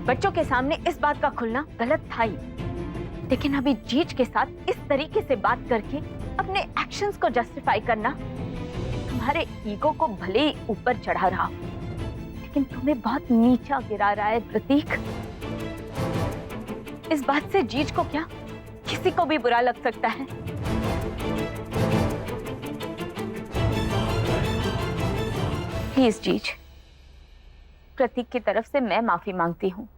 बच्चों के सामने इस बात का खुलना गलत था ही, लेकिन अभी जीज के साथ इस तरीके से बात करके अपने एक्शंस को जस्टिफाई करना तुम्हारे ईगो को भले ही ऊपर चढ़ा रहा, लेकिन तुम्हें बहुत नीचा गिरा रहा है प्रतीक। इस बात से जीज को क्या, किसी को भी बुरा लग सकता है। प्लीज जीज, प्रतीक की तरफ से मैं माफी मांगती हूँ।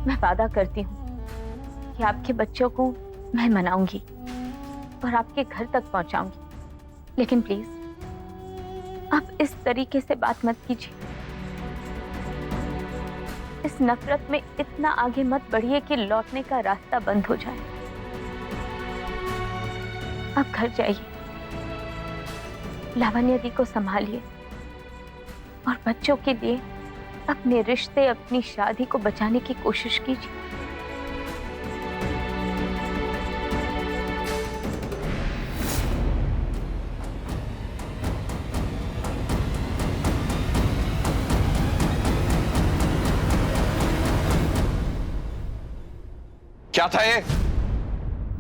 मैं वादा करती हूँ कि आपके बच्चों को मैं मनाऊंगी और आपके घर तक पहुंचाऊंगी, लेकिन प्लीज आप इस तरीके से बात मत कीजिए। इस नफरत में इतना आगे मत बढ़िए कि लौटने का रास्ता बंद हो जाए। आप घर जाइए, लावण्य दी को संभालिए और बच्चों के लिए अपने रिश्ते, अपनी शादी को बचाने की कोशिश कीजिए। क्या था ये?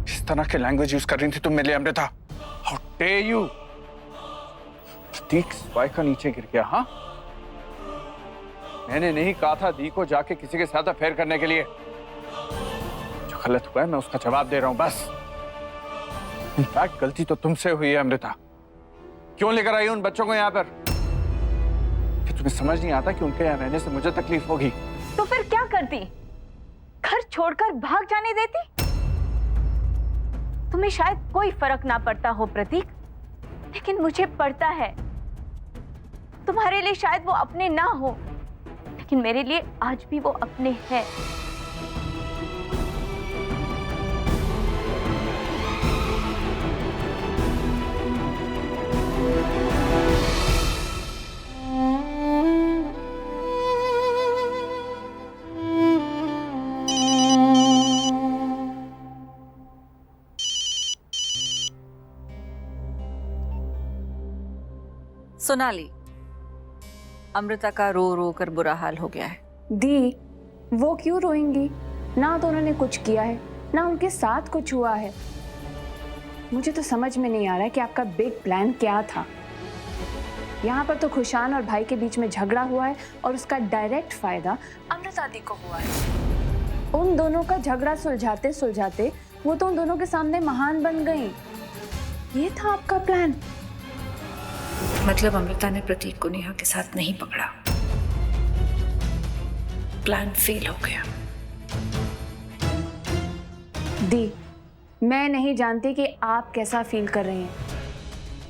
किस तरह के लैंग्वेज यूज कर रही थी तुम मेरे लिए Amrita? How dare you! Prateek स्पाई का नीचे गिर गया। हाँ, मैंने नहीं कहा था दी को जाके किसी के साथ अफेयर करने के लिए। जो गलत हुआ है मैं उसका जवाब दे रहा हूं बस। इनफैक्ट गलती तो तुमसे हुई है अमृता। क्यों लेकर आई उन बच्चों को यहाँ पर? कि तुम्हें समझ नहीं आता कि उनके यहाँ रहने से मुझे तकलीफ होगी? तो फिर क्या करती? घर छोड़कर भाग जाने देती? तुम्हें शायद कोई फर्क ना पड़ता हो प्रतीक, लेकिन मुझे पड़ता है। तुम्हारे लिए शायद वो अपने ना हो, लेकिन मेरे लिए आज भी वो अपने हैं। सोनाली, अमृता का रो रो कर बुरा हाल हो गया है। दी, वो क्यों रोएंगी? ना तो उन्होंने कुछ किया है, ना उनके साथ कुछ हुआ है। मुझे तो समझ में नहीं आ रहा है कि आपका बिग प्लान क्या था। यहाँ पर तो खुशान और भाई के बीच में झगड़ा हुआ है और उसका डायरेक्ट फायदा अमृता दी को हुआ है। उन दोनों का झगड़ा सुलझाते सुलझाते वो तो उन दोनों के सामने महान बन गई। ये था आपका प्लान? मतलब अमृता ने प्रतीक को नेहा के साथ नहीं पकड़ा, प्लान फेल हो गया। दी, मैं नहीं जानती कि आप कैसा फील कर रही हैं,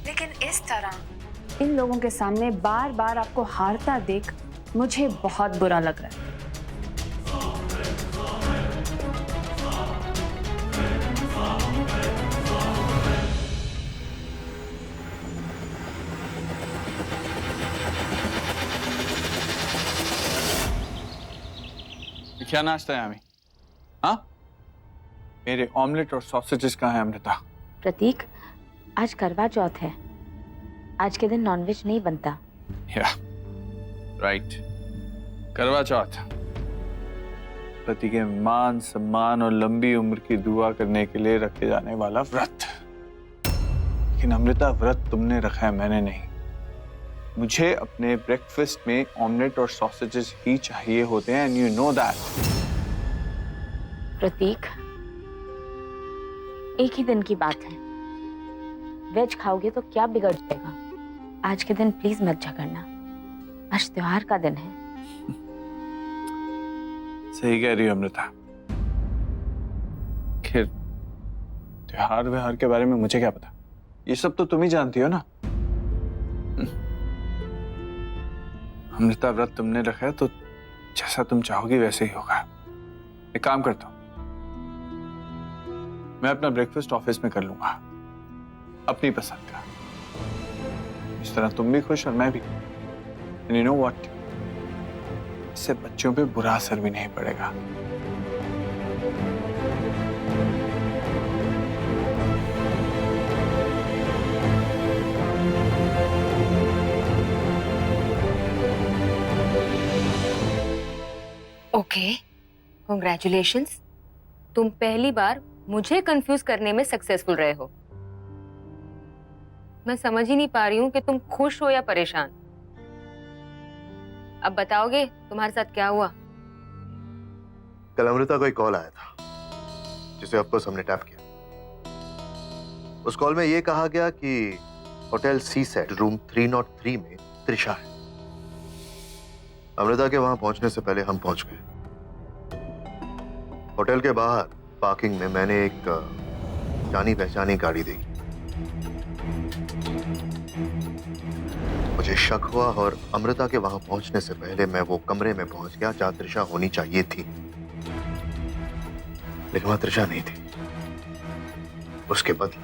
लेकिन इस तरह इन लोगों के सामने बार बार आपको हारता देख मुझे बहुत बुरा लग रहा है। क्या नाश्ता है हमें? हाँ, मेरे ऑमलेट और सॉसेजेस कहाँ हैं अमृता? प्रतीक, आज करवा चौथ है, आज के दिन नॉनवेज नहीं बनता। या राइट, करवा चौथ पति के मान सम्मान और लंबी उम्र की दुआ करने के लिए रखे जाने वाला व्रत। लेकिन अमृता, व्रत तुमने रखा है, मैंने नहीं। मुझे अपने ब्रेकफास्ट में ऑमलेट और सॉसेजेस ही चाहिए होते हैं, एंड यू नो दैट। प्रतीक, एक ही दिन की बात है, वेज खाओगे तो क्या बिगड़ जाएगा? आज के दिन प्लीज मत झगड़ना, आज त्योहार का दिन है। सही कह रही हो अमृता। खैर, त्योहार व्योहार के बारे में मुझे क्या पता, ये सब तो तुम ही जानती हो ना। अमृता, व्रत तुमने रखा है तो जैसा तुम चाहोगी वैसे ही होगा। एक काम करता हूं, मैं अपना ब्रेकफास्ट ऑफिस में कर लूंगा, अपनी पसंद का। इस तरह तुम भी खुश और मैं भी। And you know what? इससे बच्चों पे बुरा असर भी नहीं पड़ेगा। Okay, congratulations. तुम पहली बार मुझे कंफ्यूज करने में सक्सेसफुल रहे हो। मैं समझ ही नहीं पा रही हूँ कि तुम खुश हो या परेशान। अब बताओगे तुम्हारे साथ क्या हुआ? कल अमृता को एक कॉल आया था जिसे ऑफकोर्स हमने टैप किया। उस कॉल में यह कहा गया कि होटल सी सेट रूम 303 में त्रिशा है। अमृता के वहां पहुंचने से पहले हम पहुंच गए। होटल के बाहर पार्किंग में मैंने एक जानी पहचानी गाड़ी देखी। मुझे शक हुआ और अमृता के वहां पहुंचने से पहले मैं वो कमरे में पहुंच गया जहां त्रिशा होनी चाहिए थी, लेकिन वहां त्रिशा नहीं थी। उसके बदले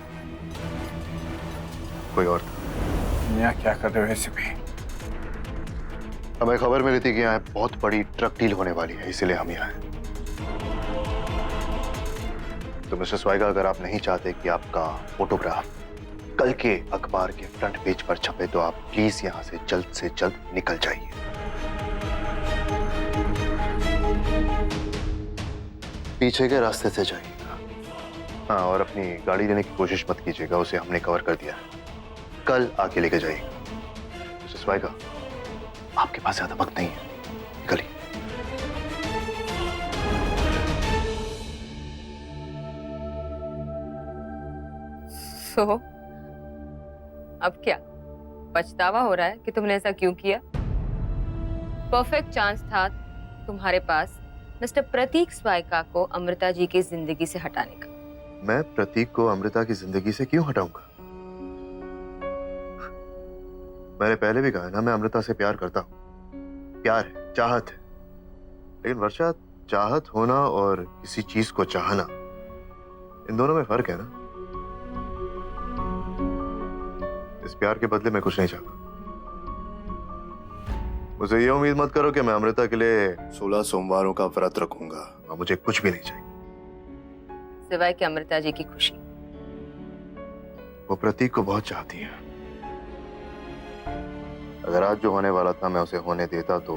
कोई और था। यहाँ क्या कर रहे हो ऐसे भी? हमें खबर मिली थी कि यहाँ बहुत बड़ी ट्रक डील होने वाली है, इसीलिए हम यहाँ हैं। तो मिस्टर स्वाइगा, अगर आप नहीं चाहते कि आपका फोटोग्राफ कल के अखबार के फ्रंट पेज पर छपे तो आप प्लीज यहाँ से जल्द निकल जाइए। पीछे के रास्ते से जाइएगा। हाँ, और अपनी गाड़ी लेने की कोशिश मत कीजिएगा, उसे हमने कवर कर दिया है। कल आके लेके जाइएगा। मिस्टर स्वाइगा, आपके पास ज्यादा वक्त नहीं है, निकलिए। तो अब क्या पछतावा हो रहा है कि तुमने ऐसा क्यों किया? परफेक्ट चांस था तुम्हारे पास मिस्टर प्रतीक स्वाइका को अमृता जी की जिंदगी से हटाने का। मैं प्रतीक को अमृता की जिंदगी से क्यों हटाऊंगा? मैंने पहले भी कहा ना, मैं अमृता से प्यार करता हूं। प्यार है, चाहत है। लेकिन वर्षा, चाहत होना और किसी चीज को चाहना, इन दोनों में फर्क है ना। इस प्यार के बदले मैं कुछ नहीं चाहता। मुझे ये उम्मीद मत करो कि मैं अमृता के लिए 16 सोमवारों का व्रत रखूंगा और मुझे कुछ भी नहीं चाहिए सिवाय कि अमृता जी की खुशी। वो प्रतीक को बहुत चाहती है। अगर आज जो होने वाला था मैं उसे होने देता तो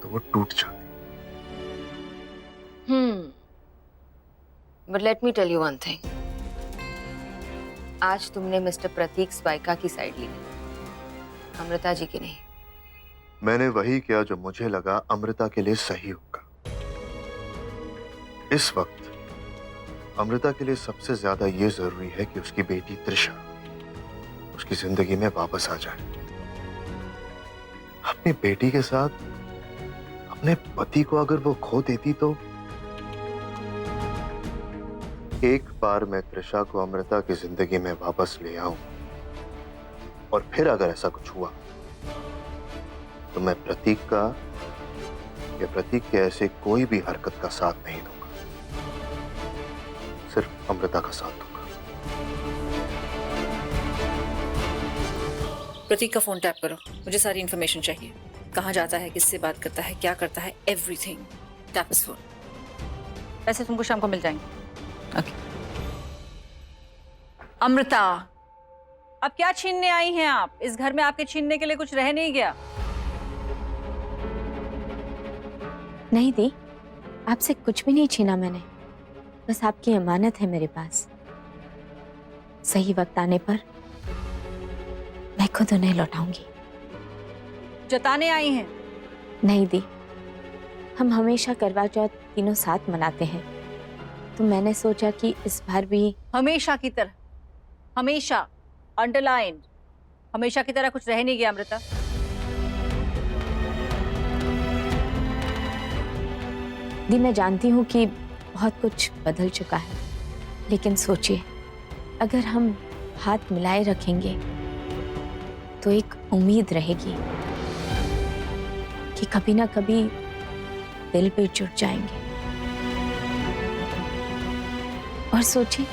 वो टूट जाती। But let me tell you one thing. आज तुमने मिस्टर प्रतीक स्वाइका की साइड ली, अमृता जी की नहीं। मैंने वही किया जो मुझे लगा अमृता के लिए सही होगा। इस वक्त अमृता के लिए सबसे ज्यादा यह जरूरी है कि उसकी बेटी त्रिशा उसकी जिंदगी में वापस आ जाए। अपनी बेटी के साथ अपने पति को अगर वो खो देती तो एक बार मैं त्रिशा को अमृता की जिंदगी में वापस ले आऊं और फिर अगर ऐसा कुछ हुआ तो मैं प्रतीक का या प्रतीक के ऐसे कोई भी हरकत का साथ नहीं दूंगा, सिर्फ अमृता का साथ दूंगा। प्रतीक का फोन टैप करो, मुझे सारी इन्फॉर्मेशन चाहिए। कहाँ जाता है, किससे बात करता है, क्या करता है, एवरीथिंग। टैप इस फोन। पैसे तुमको शाम को मिल जाएंगे। ओके। अमृता, अब क्या छीनने आई हैं आप? इस घर में आपके छीनने के लिए कुछ रह नहीं गया। नहीं दी, आपसे कुछ भी नहीं छीना मैंने। बस आपकी अमानत है मेरे पास। सही वक्त आने पर मैं खुद उन्हें लौटाऊंगी। जताने आई हैं? नहीं दी, हम हमेशा करवा चौथ तीनों साथ मनाते हैं, तो मैंने सोचा कि इस बार भी हमेशा की तरह, हमेशा अंडरलाइन, हमेशा की तरह कुछ रह नहीं गया अमृता। दी, मैं जानती हूँ कि बहुत कुछ बदल चुका है, लेकिन सोचिए, अगर हम हाथ मिलाए रखेंगे तो एक उम्मीद रहेगी कि कभी ना कभी दिल भी जुड़ जाएंगे। और सोचिए,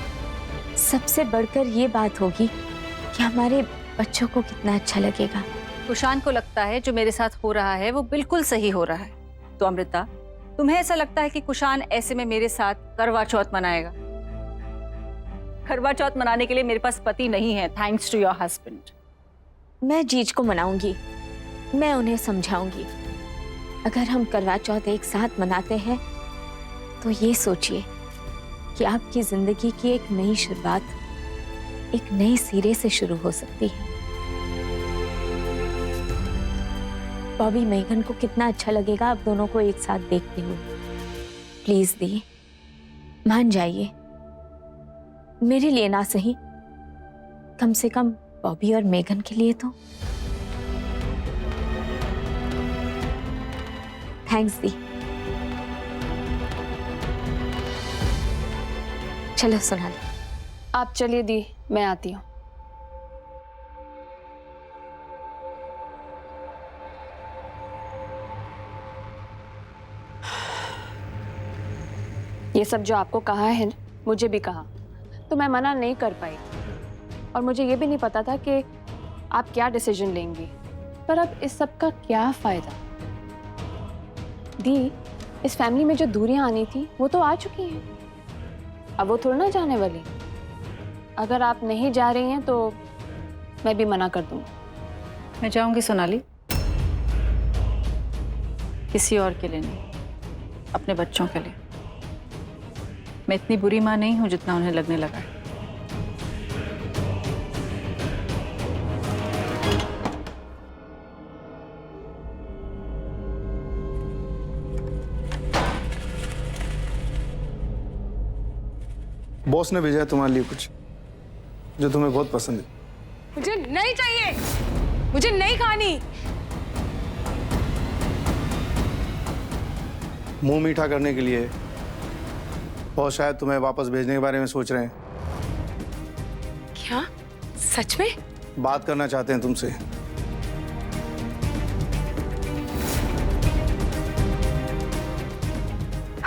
सबसे बढ़कर ये बात होगी कि हमारे बच्चों को कितना अच्छा लगेगा। कुशान को लगता है जो मेरे साथ हो रहा है वो बिल्कुल सही हो रहा है। तो अमृता, तुम्हें ऐसा लगता है कि कुशान ऐसे में मेरे साथ करवा चौथ मनाएगा? करवा चौथ मनाने के लिए मेरे पास पति नहीं है, थैंक्स टू योर हस्बैंड। मैं जीज को मनाऊंगी, मैं उन्हें समझाऊंगी। अगर हम करवा चौथ एक साथ मनाते हैं तो ये सोचिए कि आपकी जिंदगी की एक नई शुरुआत एक नए सिरे से शुरू हो सकती है। बॉबी मेघन को कितना अच्छा लगेगा आप दोनों को एक साथ देखते हुए। प्लीज दी, मान जाइए, मेरे लिए ना सही, कम से कम बॉबी और मेघन के लिए तो। थैंक्स दी। चलो सोनाली। आप चलिए दी, मैं आती हूँ। ये सब जो आपको कहा है मुझे भी कहा, तो मैं मना नहीं कर पाई। और मुझे ये भी नहीं पता था कि आप क्या डिसीजन लेंगी। पर अब इस सब का क्या फायदा? दी, इस फैमिली में जो दूरियां आनी थी वो तो आ चुकी हैं, अब वो थोड़ा ना जाने वाली। अगर आप नहीं जा रही हैं तो मैं भी मना कर दूंगी। मैं जाऊंगी सोनाली, किसी और के लिए नहीं, अपने बच्चों के लिए। मैं इतनी बुरी माँ नहीं हूं जितना उन्हें लगने लगा है। बॉस ने भेजा है तुम्हारे लिए कुछ जो तुम्हें बहुत पसंद है। मुझे नहीं चाहिए, मुझे नहीं खानी। मुंह मीठा करने के लिए, और शायद तुम्हें वापस भेजने के बारे में सोच रहे हैं। क्या? सच में? बात करना चाहते हैं तुमसे।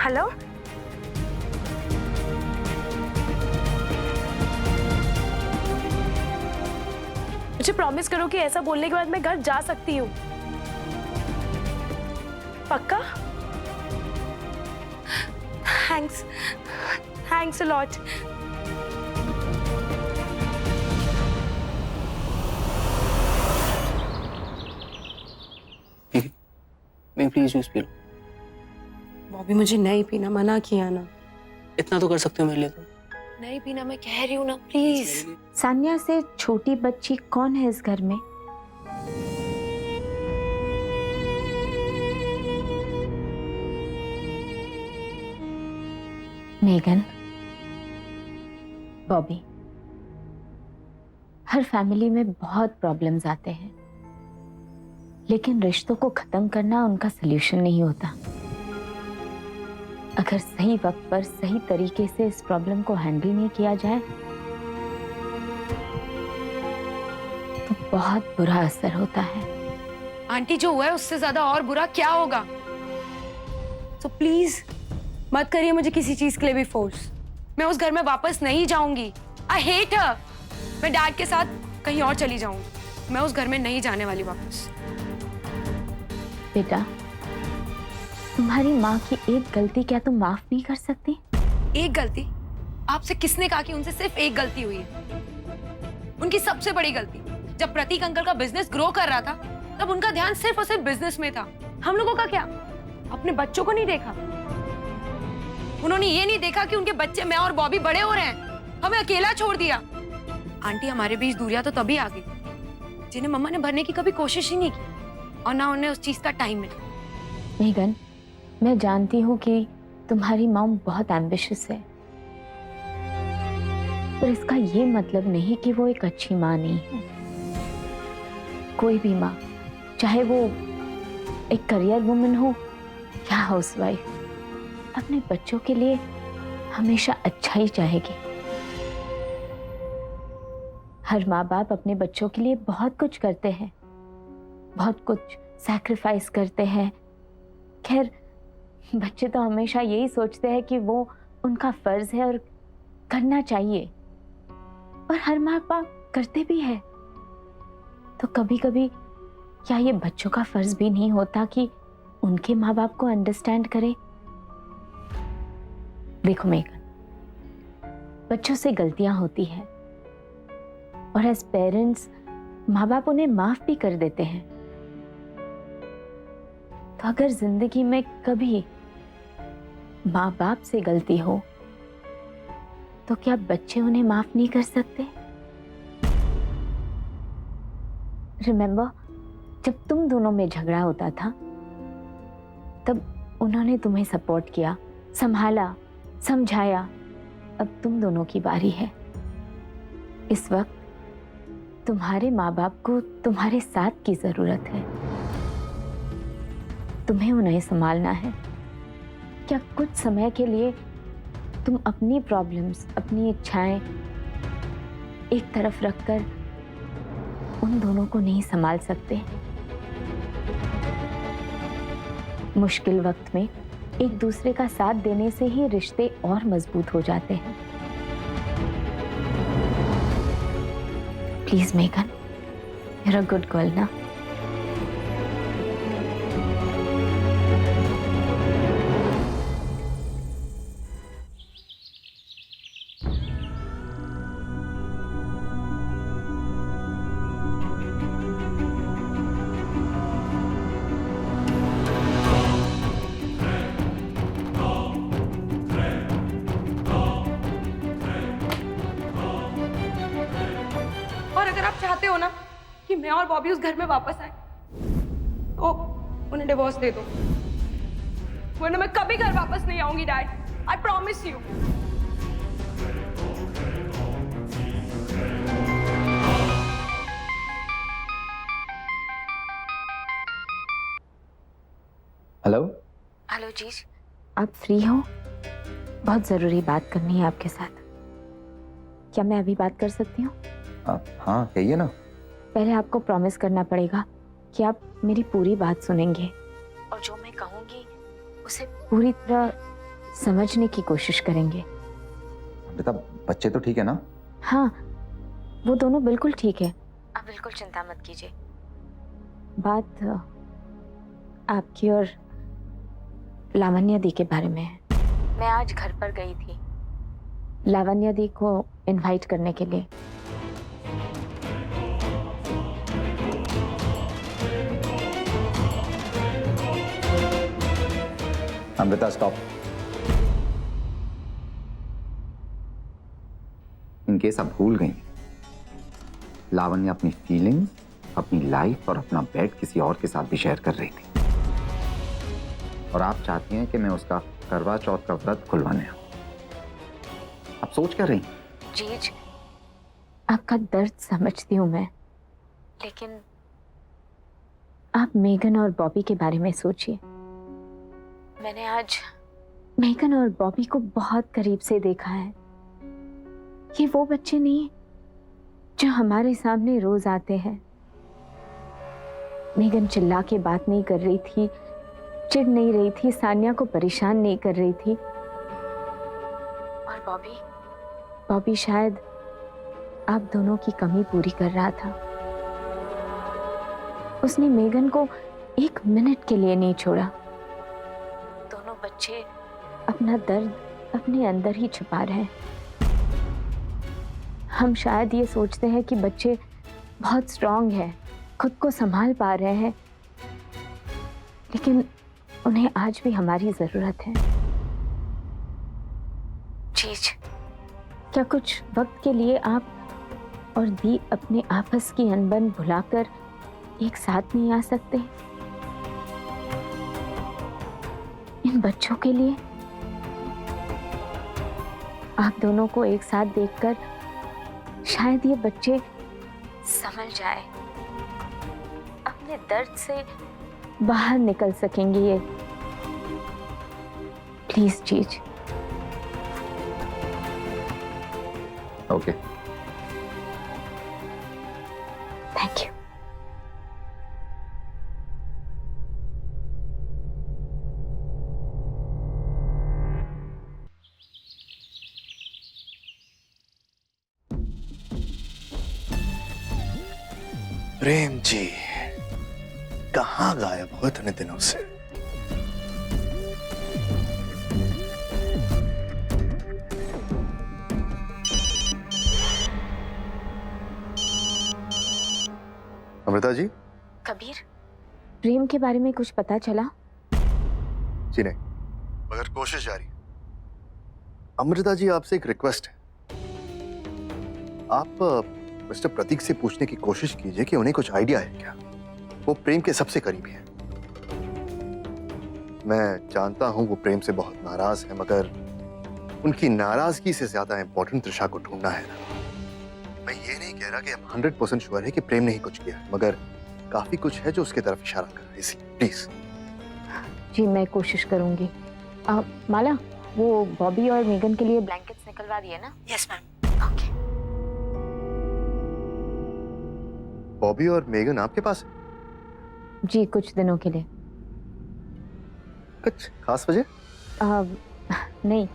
हेलो, मुझे प्रॉमिस करो कि ऐसा बोलने के बाद मैं घर जा सकती हूँ। पक्का? Thanks, thanks a lot. मैं please juice P low. Bobby मुझे नहीं पीना, मना किया ना। इतना तो कर सकते हो मेरे लिए तो। नहीं पीना, मैं कह रही हूँ ना, प्लीज। सान्या से छोटी बच्ची कौन है इस घर में? मेघन, बॉबी। हर फैमिली में बहुत प्रॉब्लम्स आते हैं, लेकिन रिश्तों को खत्म करना उनका सलूशन नहीं होता। अगर सही वक्त पर सही तरीके से इस प्रॉब्लम को हैंडल नहीं किया जाए तो बहुत बुरा असर होता है। आंटी, जो हुआ है उससे ज्यादा और बुरा क्या होगा? तो प्लीज मत करिए मुझे किसी चीज के लिए भी फोर्स। मैं उस घर में वापस नहीं जाऊंगी। I hate her. मैं डैड के साथ कहीं और चली जाऊंगी। मैं उस घर में नहीं जाने वाली वापस। बेटा, तुम्हारी माँ की एक गलती क्या तुम माफ नहीं कर सकती? एक गलती? आपसे किसने कहा कि उनसे सिर्फ एक गलती हुई है? उनकी सबसे बड़ी गलती, जब प्रतीक अंकल का बिजनेस ग्रो कर रहा था तब उनका ध्यान सिर्फ और सिर्फ बिजनेस में था। हम लोगों का क्या? अपने बच्चों को नहीं देखा। उन्होंने ये नहीं देखा कि उनके बच्चे, मैं और बॉबी बड़े हो रहे हैं। हमें अकेला छोड़ दिया। आंटी, हमारे बीच दूरियां तो तभी आ गई जिन्हें मम्मा ने भरने की कभी कोशिश ही नहीं की, और ना उन्हें उस चीज का टाइम मिला। मेघन, मैं जानती हूँ कि तुम्हारी मॉम बहुत एम्बिशियस है, पर इसका ये मतलब नहीं कि वो एक अच्छी माँ नहीं है। कोई भी माँ, चाहे वो एक करियर वुमन हो या हाउसवाइफ, अपने बच्चों के लिए हमेशा अच्छा ही चाहेगी। हर माँ बाप अपने बच्चों के लिए बहुत कुछ करते हैं, बहुत कुछ सैक्रिफाइस करते हैं। खैर, बच्चे तो हमेशा यही सोचते हैं कि वो उनका फर्ज है और करना चाहिए, और हर माँ बाप करते भी है। तो कभी कभी क्या ये बच्चों का फर्ज भी नहीं होता कि उनके माँ बाप को अंडरस्टैंड करें? देखो मेघन, बच्चों से गलतियां होती हैं, और एज पेरेंट्स माँ बाप उन्हें माफ भी कर देते हैं। तो अगर जिंदगी में कभी माँ बाप से गलती हो तो क्या बच्चे उन्हें माफ नहीं कर सकते? रिमेम्बर, जब तुम दोनों में झगड़ा होता था तब उन्होंने तुम्हें सपोर्ट किया, संभाला, समझाया। अब तुम दोनों की बारी है। इस वक्त तुम्हारे माँ बाप को तुम्हारे साथ की जरूरत है। तुम्हें उन्हें संभालना है। क्या कुछ समय के लिए तुम अपनी प्रॉब्लम्स, अपनी इच्छाएं एक तरफ रखकर उन दोनों को नहीं संभाल सकते? मुश्किल वक्त में एक दूसरे का साथ देने से ही रिश्ते और मजबूत हो जाते हैं। Please Megan, you're a good girl ना? और अगर आप चाहते हो ना कि मैं और बॉबी उस घर में वापस आए तो उन्हें डिवोर्स दे दो, वरना मैं कभी घर वापस नहीं आऊंगी dad. I promise you. Hello. Hello जीज, आप फ्री हो? बहुत जरूरी बात करनी है आपके साथ। क्या मैं अभी बात कर सकती हूँ? हाँ कहिए ना। पहले आपको प्रॉमिस करना पड़ेगा कि आप मेरी पूरी बात सुनेंगे और जो मैं कहूँगी उसे पूरी तरह समझने की कोशिश करेंगे। बेटा बच्चे तो ठीक है ना? हाँ, वो दोनों बिल्कुल ठीक है। आप बिल्कुल चिंता मत कीजिए। बात आपकी और लावण्या दी के बारे में है। मैं आज घर पर गई थी लावण्या दी को इनवाइट करने के लिए। अमृता स्टॉप। इन केस आप भूल गई, लावण्य अपनी फीलिंग्स, अपनी लाइफ और अपना बेड किसी और के साथ भी शेयर कर रही थी और आप चाहती हैं कि मैं उसका करवा चौथ का व्रत खुलवाने आऊं। आप सोच क्या रही? जीज, आपका दर्द समझती हूँ मैं, लेकिन आप मेगन और बॉबी के बारे में सोचिए। मैंने आज मेगन और बॉबी को बहुत करीब से देखा है। ये वो बच्चे नहीं जो हमारे सामने रोज आते हैं। मेगन चिल्ला के बात नहीं कर रही थी, चिढ़ नहीं रही थी, सानिया को परेशान नहीं कर रही थी। और बॉबी शायद आप दोनों की कमी पूरी कर रहा था। उसने मेगन को एक मिनट के लिए नहीं छोड़ा। दोनों बच्चे अपना दर्द अपने अंदर ही छुपा रहे हैं। हम शायद ये सोचते हैं कि बच्चे बहुत स्ट्रांग हैं, खुद को संभाल पा रहे हैं, लेकिन उन्हें आज भी हमारी जरूरत है। जीज, क्या कुछ वक्त के लिए आप और दी अपने आपस की अनबन भुलाकर एक साथ नहीं आ सकते? इन बच्चों के लिए आप दोनों को एक साथ देखकर शायद ये बच्चे समझ जाए, अपने दर्द से बाहर निकल सकेंगे। ये प्लीज जीज। Okay. Thank you. Prem ji कहाँ गायब हो इतने दिनों से? अमृता जी। कबीर, प्रेम के बारे में कुछ पता चला? जी नहीं, मगर कोशिश जारी है। अमृता जी, आपसे एक रिक्वेस्ट है। आप मिस्टर प्रतीक से पूछने की कोशिश कीजिए कि उन्हें कुछ आइडिया है क्या। वो प्रेम के सबसे करीबी हैं। मैं जानता हूं वो प्रेम से बहुत नाराज है, मगर उनकी नाराजगी से ज्यादा इंपॉर्टेंट त्रिशा को ढूंढना है ना। मैं ये नहीं कह रहा कि हम 100% श्योर है कि प्रेम ने ही कुछ किया है, मगर काफी कुछ है जो उसकी तरफ इशारा कर रहा है। इसलिए प्लीज। जी मैं कोशिश करूंगी। माला, वो बॉबी और मेगन के लिए ब्लैंकेट्स निकलवा दिए ना? Yes ma'am. ओके। बॉबी और मेगन आपके पास है? जी कुछ दिनों के लिए। कुछ खास वजह? नहीं,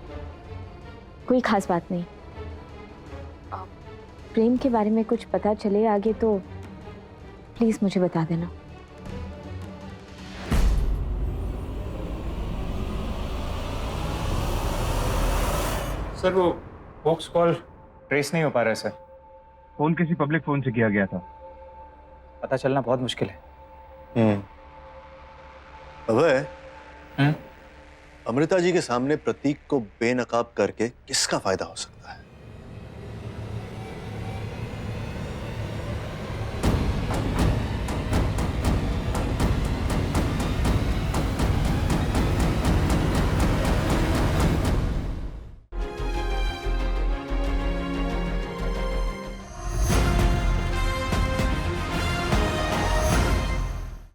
कोई खास बात नहीं। प्रेम के बारे में कुछ पता चले आगे तो प्लीज मुझे बता देना। सर वो फोक्स कॉल ट्रेस नहीं हो पा रहा है सर। फोन किसी पब्लिक फोन से किया गया था, पता चलना बहुत मुश्किल है। अभय, अमृता जी के सामने प्रतीक को बेनकाब करके किसका फायदा हो सकता है?